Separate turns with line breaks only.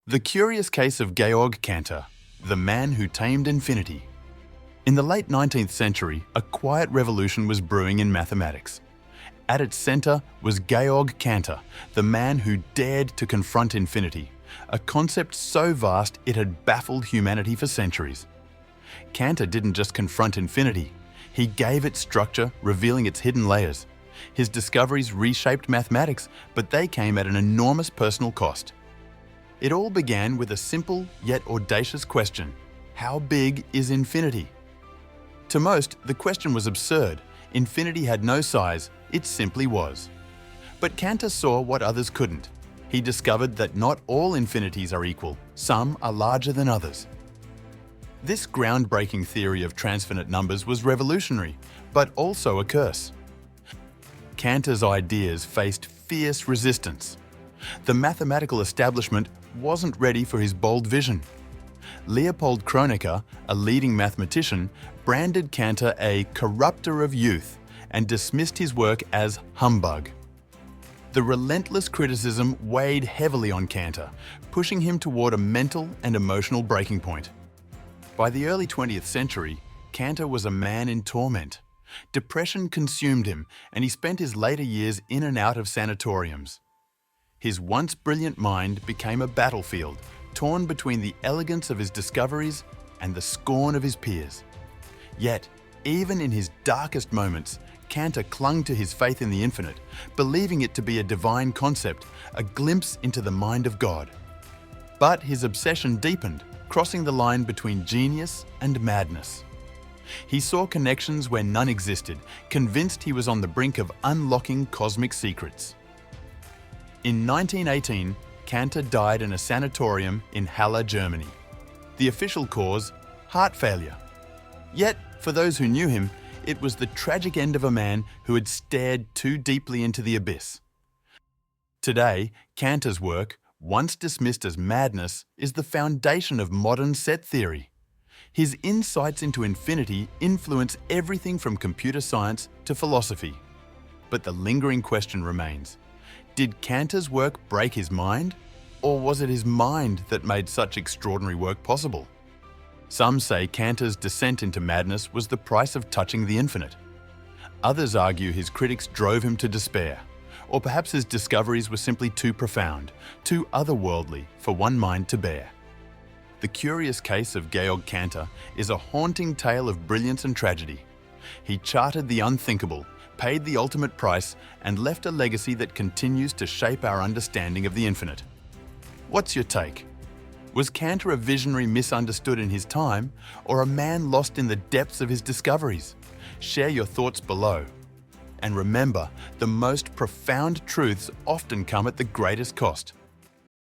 The Curious Case of Georg Cantor, the man who tamed infinity. In the late 19th century, a quiet revolution was brewing in mathematics. At its center was Georg Cantor, the man who dared to confront infinity, a concept so vast it had baffled humanity for centuries. Cantor didn't just confront infinity, he gave it structure, revealing its hidden layers. His discoveries reshaped mathematics, but they came at an enormous personal cost. It all began with a simple yet audacious question: how big is infinity? To most, the question was absurd. Infinity had no size, it simply was. But Cantor saw what others couldn't. He discovered that not all infinities are equal, some are larger than others. This groundbreaking theory of transfinite numbers was revolutionary, but also a curse. Cantor's ideas faced fierce resistance. The mathematical establishment wasn't ready for his bold vision. Leopold Kronecker, a leading mathematician, branded Cantor a corrupter of youth and dismissed his work as humbug. The relentless criticism weighed heavily on Cantor, pushing him toward a mental and emotional breaking point. By the early 20th century, Cantor was a man in torment. Depression consumed him, and he spent his later years in and out of sanatoriums. His once brilliant mind became a battlefield, torn between the elegance of his discoveries and the scorn of his peers. Yet, even in his darkest moments, Cantor clung to his faith in the infinite, believing it to be a divine concept, a glimpse into the mind of God. But his obsession deepened, crossing the line between genius and madness. He saw connections where none existed, convinced he was on the brink of unlocking cosmic secrets. In 1918, Cantor died in a sanatorium in Halle, Germany. The official cause: heart failure. Yet, for those who knew him, it was the tragic end of a man who had stared too deeply into the abyss. Today, Cantor's work, once dismissed as madness, is the foundation of modern set theory. His insights into infinity influence everything from computer science to philosophy. But the lingering question remains: did Cantor's work break his mind? Or was it his mind that made such extraordinary work possible? Some say Cantor's descent into madness was the price of touching the infinite. Others argue his critics drove him to despair. Or perhaps his discoveries were simply too profound, too otherworldly for one mind to bear. The Curious Case of Georg Cantor is a haunting tale of brilliance and tragedy. He charted the unthinkable, paid the ultimate price, and left a legacy that continues to shape our understanding of the infinite. What's your take? Was Cantor a visionary misunderstood in his time, or a man lost in the depths of his discoveries? Share your thoughts below. And remember, the most profound truths often come at the greatest cost.